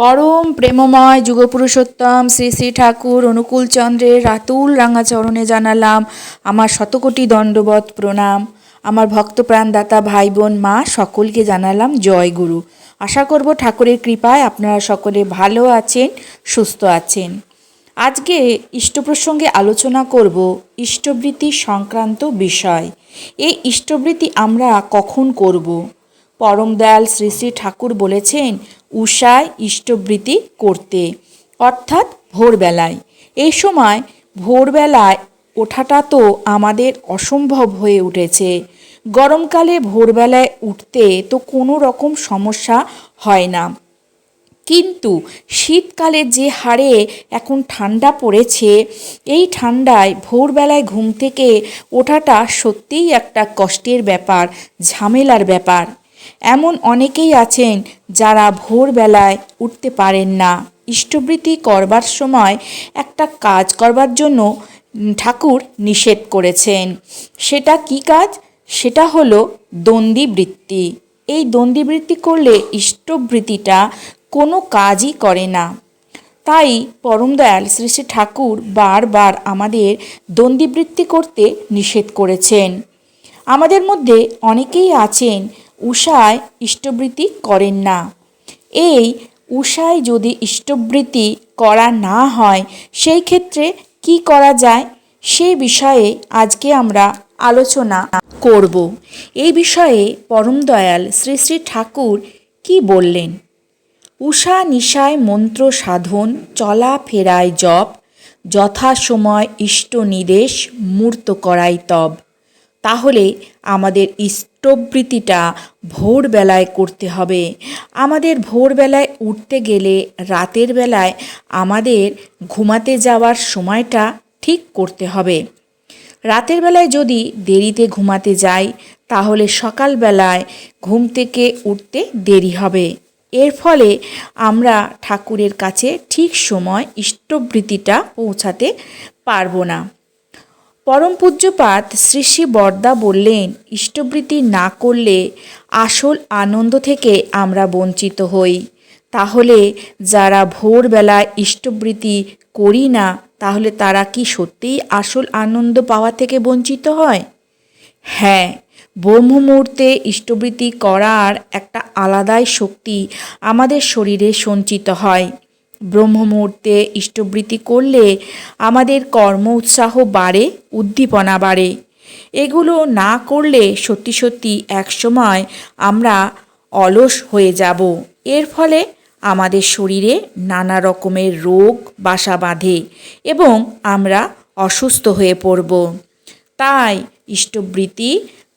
পরম প্রেমময় যুগপুরুষোত্তম শ্রী শ্রী ঠাকুর অনুকূল চন্দ্রের রাতুল রাঙা চরণে জানালাম আমার শতকোটি দণ্ডবত প্রণাম। আমার ভক্তপ্রাণ দাতা ভাই বোন মা সকলকে জানালাম জয় গুরু। আশা করব ঠাকুরের কৃপায় আপনারা সকলে ভালো আছেন, সুস্থ আছেন। আজকে ইষ্ট প্রসঙ্গে আলোচনা করব ইষ্টবৃত্তি সংক্রান্ত বিষয়। এই ইষ্টবৃত্তি আমরা কখন করব? পরম দয়াল শ্রী শ্রী ঠাকুর বলেছেন উষায় ইষ্টবৃত্তি করতে, অর্থাৎ ভোরবেলায়। এই সময় ভোরবেলায় ওঠাটা তো আমাদের অসম্ভব হয়ে উঠেছে। গরমকালে ভোরবেলায় উঠতে তো কোনো রকম সমস্যা হয় না, কিন্তু শীতকালে যে হারে এখন ঠান্ডা পড়েছে, এই ঠান্ডায় ভোরবেলায় ঘুম থেকে ওঠাটা সত্যিই একটা কষ্টের ব্যাপার, ঝামেলার ব্যাপার। এমন অনেকেই আছেন যারা ভোরবেলায় উঠতে পারেন না। ইষ্টবৃত্তি করবার সময় একটা কাজ করবার জন্য ঠাকুর নিষেধ করেছেন। সেটা কি কাজ? সেটা হলো দন্দিবৃত্তি। এই দন্দিবৃত্তি করলে ইষ্টবৃত্তিটা কোনো কাজই করে না। তাই পরম দয়াল শ্রী শ্রী ঠাকুর বারবার আমাদের দন্দিবৃত্তি করতে নিষেধ করেছেন। আমাদের মধ্যে অনেকেই আছেন উষায় ইষ্টবৃত্তি করেন না। এই উষায় যদি ইষ্টবৃত্তি করা না হয়, সেই ক্ষেত্রে কি করা যায় সেই বিষয়ে আজকে আমরা আলোচনা করব। এই বিষয়ে পরম দয়াল শ্রী শ্রী ঠাকুর কি বললেন? উষা নিশায় মন্ত্র সাধন, চলা ফেরায় জপ, যথাসময় ইষ্ট নিদেশ মূর্ত করাই তব। তাহলে আমাদের ইষ্টবৃত্তিটা ভোরবেলায় করতে হবে। আমাদের ভোরবেলায় উঠতে গেলে রাতের বেলায় আমাদের ঘুমাতে যাওয়ার সময়টা ঠিক করতে হবে। রাতের বেলায় যদি দেরিতে ঘুমাতে যাই, তাহলে সকালবেলায় ঘুম থেকে উঠতে দেরি হবে। এর ফলে আমরা ঠাকুরের কাছে ঠিক সময় ইষ্টবৃত্তিটা পৌঁছাতে পারবো না। পরম পূজ্যপাদ শ্রী শ্রী বরদা বললেন, ইষ্টবৃত্তি না করলে আসল আনন্দ থেকে আমরা বঞ্চিত হই। তাহলে যারা ভোরবেলায় ইষ্টবৃত্তি করি না, তাহলে তারা কি সত্যিই আসল আনন্দ পাওয়া থেকে বঞ্চিত হয়? হ্যাঁ, ব্রহ্ম মুহূর্তে ইষ্টবৃত্তি করার একটা আলাদাই শক্তি আমাদের শরীরে সঞ্চিত হয়। ব্রহ্ম মুহূর্তে ইষ্টবৃত্তি করলে আমাদের কর্ম উৎসাহ বাড়ে, উদ্দীপনা বাড়ে। এগুলো না করলে সত্যি সত্যি একসময় আমরা অলস হয়ে যাব। এর ফলে আমাদের শরীরে নানা রকমের রোগ বাসা বাঁধে এবং আমরা অসুস্থ হয়ে পড়ব। তাই ইষ্টবৃত্তি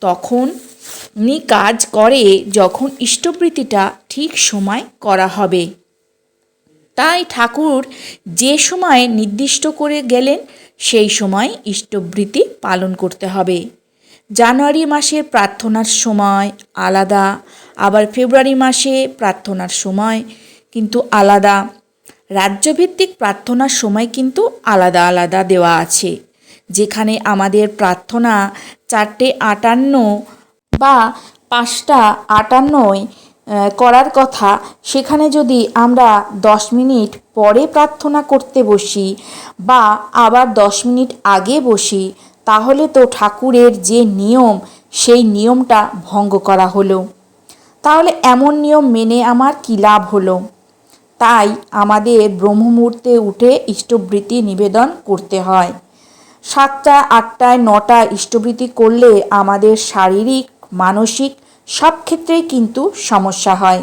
তখনই কাজ করে যখন ইষ্টবৃত্তিটা ঠিক সময় করা হবে। তাই ঠাকুর যে সময় নির্দিষ্ট করে গেলেন, সেই সময় ইষ্টবৃত্তি পালন করতে হবে। জানুয়ারি মাসে প্রার্থনার সময় আলাদা, আবার ফেব্রুয়ারি মাসে প্রার্থনার সময় কিন্তু আলাদা। রাজ্যভিত্তিক প্রার্থনার সময় কিন্তু আলাদা আলাদা দেওয়া আছে। যেখানে আমাদের প্রার্থনা 4:58 বা 5:58 করার কথা, সেখানে যদি আমরা 10 মিনিট পরে প্রার্থনা করতে বসি বা আবার 10 মিনিট আগে বসি, তাহলে তো ঠাকুরের যে নিয়ম, সেই নিয়মটা ভঙ্গ করা হলো। তাহলে এমন নিয়ম মেনে আমার কী লাভ হলো? তাই আমাদের ব্রহ্ম মুহূর্তে উঠে ইষ্টবৃত্তি নিবেদন করতে হয়। 7টা, 8টায়, 9টায় ইষ্টবৃত্তি করলে আমাদের শারীরিক, মানসিক সব ক্ষেত্রেই কিন্তু সমস্যা হয়।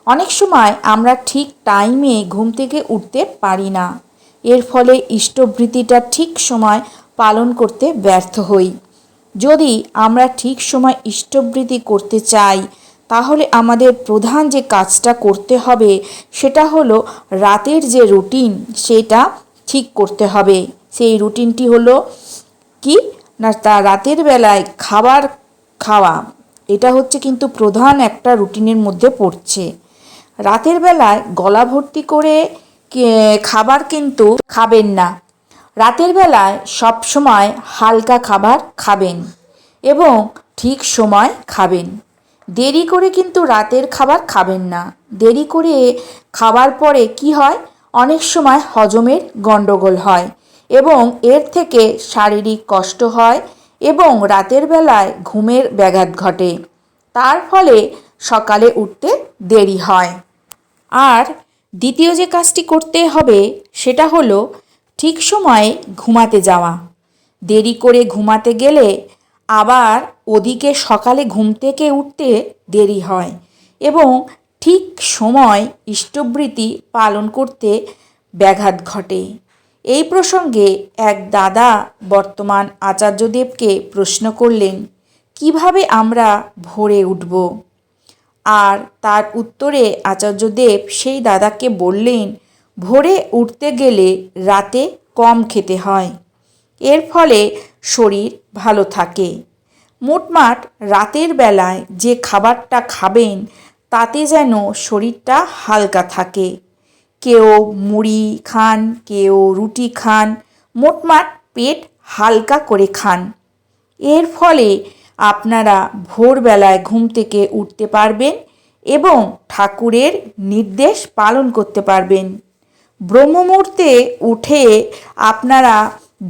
অনেক সময় আমরা ঠিক টাইমে ঘুম থেকে উঠতে পারি না। এর ফলে ইষ্টবৃত্তিটা ঠিক সময় পালন করতে ব্যর্থ হই। যদি আমরা ঠিক সময় ইষ্টবৃত্তি করতে চাই, তাহলে আমাদের প্রধান যে কাজটা করতে হবে সেটা হলো রাতের যে রুটিন, সেটা ঠিক করতে হবে। সেই রুটিনটি হলো কি না, তা রাতের বেলায় খাবার খাওয়া। এটা হচ্ছে কিন্তু প্রধান একটা রুটিনের মধ্যে পড়ছে। রাতের বেলায় গলা ভর্তি করে খাবার কিন্তু খাবেন না। রাতের বেলায় সব সময় হালকা খাবার খাবেন এবং ঠিক সময় খাবেন। দেরি করে কিন্তু রাতের খাবার খাবেন না। দেরি করে খাবার পরে কি হয়, অনেক সময় হজমের গণ্ডগোল হয় এবং এর থেকে শারীরিক কষ্ট হয় এবং রাতের বেলায় ঘুমের ব্যাঘাত ঘটে। তার ফলে সকালে উঠতে দেরি হয়। আর দ্বিতীয় যে কাজটি করতে হবে সেটা হলো ঠিক সময়ে ঘুমাতে যাওয়া। দেরি করে ঘুমাতে গেলে আবার ওদিকে সকালে ঘুম থেকে উঠতে দেরি হয় এবং ঠিক সময় ইষ্টবৃতি পালন করতে ব্যাঘাত ঘটে। এই প্রসঙ্গে এক দাদা বর্তমান আচার্যদেবকে প্রশ্ন করলেন, কিভাবে আমরা ভোরে উঠব? আর তার উত্তরে আচার্যদেব সেই দাদাকে বললেন, ভোরে উঠতে গেলে রাতে কম খেতে হয়, এর ফলে শরীর ভালো থাকে। মোটমাট রাতের বেলায় যে খাবারটা খাবেন তাতে যেন শরীরটা হালকা থাকে। কেউ মুড়ি খান, কেউ রুটি খান, মোটমাট পেট হালকা করে খান। এর ফলে আপনারা ভোরবেলায় ঘুম থেকে উঠতে পারবেন এবং ঠাকুরের নির্দেশ পালন করতে পারবেন। ব্রহ্মমুহূর্তে উঠে আপনারা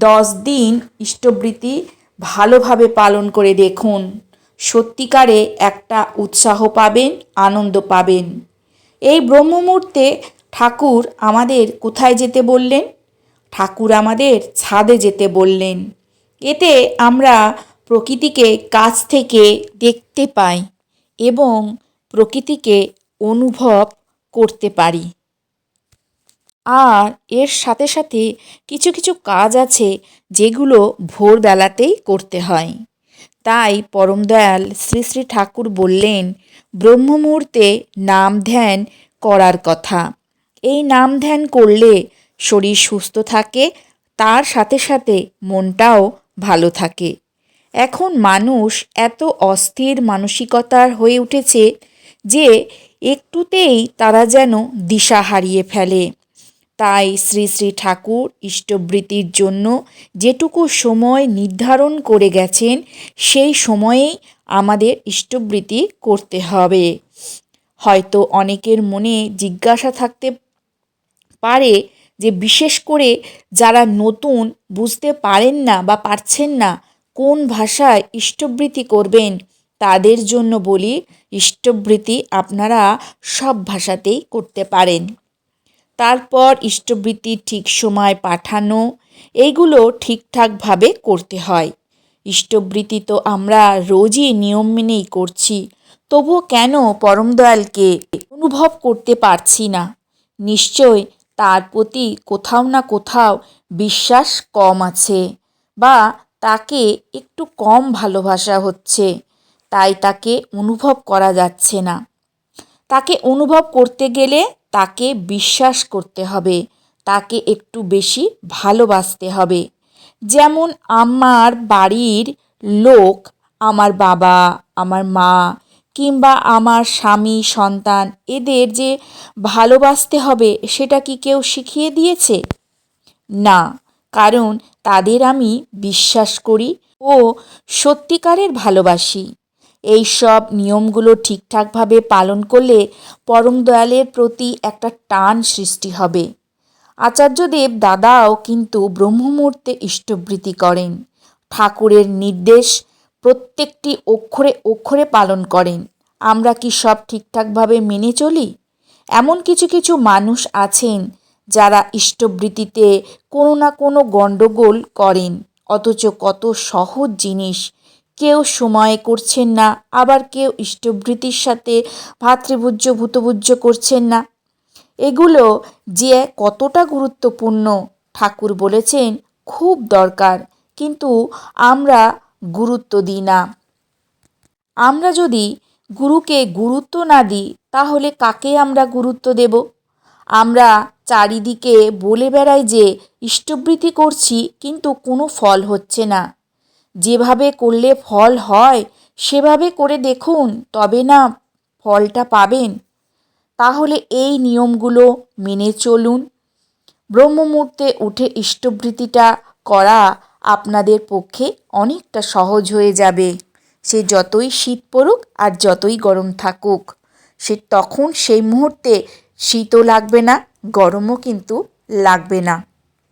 10 দিন ইষ্টবৃতি ভালোভাবে পালন করে দেখুন। সত্যিকারে একটা উৎসাহ পাবেন, আনন্দ পাবেন। এই ব্রহ্মমুহূর্তে ঠাকুর আমাদের কোথায় যেতে বললেন? ঠাকুর আমাদের ছাদে যেতে বললেন। এতে আমরা প্রকৃতিকে কাছ থেকে দেখতে পাই এবং প্রকৃতিকে অনুভব করতে পারি। আর এর সাথে সাথে কিছু কিছু কাজ আছে যেগুলো ভোরবেলাতেই করতে হয়। তাই পরম দয়াল শ্রী শ্রী ঠাকুর বললেন ব্রহ্মমুহূর্তে নাম ধ্যান করার কথা। এই নাম ধ্যান করলে শরীর সুস্থ থাকে, তার সাথে সাথে মনটাও ভালো থাকে। এখন মানুষ এত অস্থির মানসিকতার হয়ে উঠেছে যে একটুতেই তারা যেন দিশা হারিয়ে ফেলে। তাই শ্রী শ্রী ঠাকুর ইষ্টবৃত্তির জন্য যেটুকু সময় নির্ধারণ করে গেছেন সেই সময়েই আমাদের ইষ্টবৃত্তি করতে হবে। হয়তো অনেকের মনে জিজ্ঞাসা থাকতে পারে যে বিশেষ করে যারা নতুন, বুঝতে পারেন না বা পারছেন না কোন ভাষায় ইষ্টবৃত্তি করবেন, তাদের জন্য বলি ইষ্টবৃত্তি আপনারা সব ভাষাতেই করতে পারেন। তারপর ইষ্টবৃত্তি ঠিক সময় পাঠানো, এইগুলো ঠিকঠাকভাবে করতে হয়। ইষ্টবৃত্তি তো আমরা রোজই নিয়ম মেনেই করছি, তবুও কেন পরম দয়ালকে অনুভব করতে পারছি না? নিশ্চয় তার প্রতি কোথাও না কোথাও বিশ্বাস কম আছে বা তাকে একটু কম ভালোবাসা হচ্ছে, তাই তাকে অনুভব করা যাচ্ছে না। তাকে অনুভব করতে গেলে তাকে বিশ্বাস করতে হবে, তাকে একটু বেশি ভালোবাসতে হবে। যেমন আমার বাড়ির লোক, আমার বাবা, আমার মা কিংবা আমার স্বামী, সন্তান, এদের যে ভালোবাসতে হবে সেটা কি কেউ শিখিয়ে দিয়েছে? না, কারণ তাদের আমি বিশ্বাস করি ও সত্যিকারের ভালোবাসি। এই সব নিয়মগুলো ঠিকঠাকভাবে পালন করলে পরম দয়ালের প্রতি একটা টান সৃষ্টি হবে। আচার্যদেব দাদাও কিন্তু ব্রহ্মমুহূর্তে ইষ্টবৃত্তি করেন, ঠাকুরের নির্দেশ প্রত্যেকটি অক্ষরে অক্ষরে পালন করেন। আমরা কি সব ঠিকঠাকভাবে মেনে চলি? এমন কিছু কিছু মানুষ আছেন যারা ইষ্টবৃত্তিতে কোনো না কোনো গণ্ডগোল করেন, অথচ কত সহজ জিনিস কেউ সময়ে করছেন না, আবার কেউ ইষ্টবৃত্তির সাথে ভাতৃভুজ্য ভূতভুজ্য করছেন না। এগুলো যে কতটা গুরুত্বপূর্ণ ঠাকুর বলেছেন খুব দরকার, কিন্তু আমরা গুরুত্ব দিই না। আমরা যদি গুরুকে গুরুত্ব না দিই তাহলে কাকে আমরা গুরুত্ব দেব? আমরা চারিদিকে বলে বেড়াই যে ইষ্টবৃত্তি করছি কিন্তু কোনো ফল হচ্ছে না। যেভাবে করলে ফল হয় সেভাবে করে দেখুন, তবে না ফলটা পাবেন। তাহলে এই নিয়মগুলো মেনে চলুন। ব্রহ্মমুহূর্তে উঠে ইষ্টবৃত্তিটা করা আপনাদের পক্ষে অনেকটা সহজ হয়ে যাবে। সে যতই শীত পড়ুক আর যতই গরম থাকুক, তখন সেই মুহূর্তে শীতও লাগবে না, গরমও কিন্তু লাগবে না।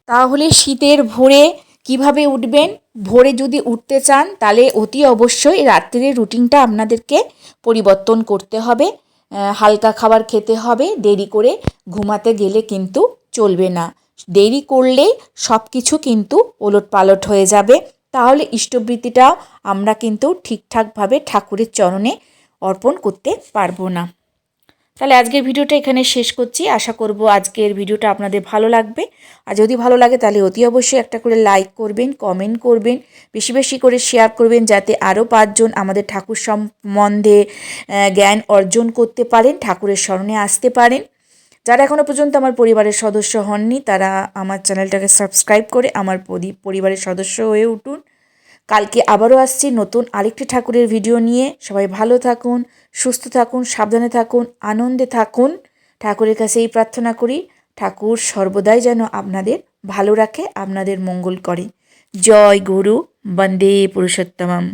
তাহলে শীতের ভোরে কিভাবে উঠবেন? ভোরে যদি উঠতে চান তাহলে অতি অবশ্যই রাত্রির রুটিনটা আপনাদেরকে পরিবর্তন করতে হবে। হালকা খাবার খেতে হবে, দেরি করে ঘুমাতে গেলে কিন্তু চলবে না। দেরি করলেই সব কিছু কিন্তু ওলটপালট হয়ে যাবে। তাহলে ইষ্টবৃত্তিটাও আমরা কিন্তু ঠিকঠাকভাবে ঠাকুরের চরণে অর্পণ করতে পারবো না। তাহলে আজকের ভিডিওটা এখানে শেষ করছি। আশা করব আজকের ভিডিওটা আপনাদের ভালো লাগবে। আর যদি ভালো লাগে তাহলে অতি অবশ্যই একটা করে লাইক করবেন, কমেন্ট করবেন, বেশি বেশি করে শেয়ার করবেন, যাতে আরও 5 জন আমাদের ঠাকুর সম্বন্ধে জ্ঞান অর্জন করতে পারেন, ঠাকুরের শরণে আসতে পারেন। যারা এখনও পর্যন্ত আমার পরিবারের সদস্য হননি তারা আমার চ্যানেলটাকে সাবস্ক্রাইব করে আমার পরিবারের সদস্য হয়ে উঠুন। কালকে আবারও আসছি নতুন আরেকটি ঠাকুরের ভিডিও নিয়ে। সবাই ভালো থাকুন, সুস্থ থাকুন, সাবধানে থাকুন, আনন্দে থাকুন। ঠাকুরের কাছে এই প্রার্থনা করি, ঠাকুর সর্বদাই যেন আপনাদের ভালো রাখে, আপনাদের মঙ্গল করে। জয় গুরু, বন্দে পুরুষোত্তমম।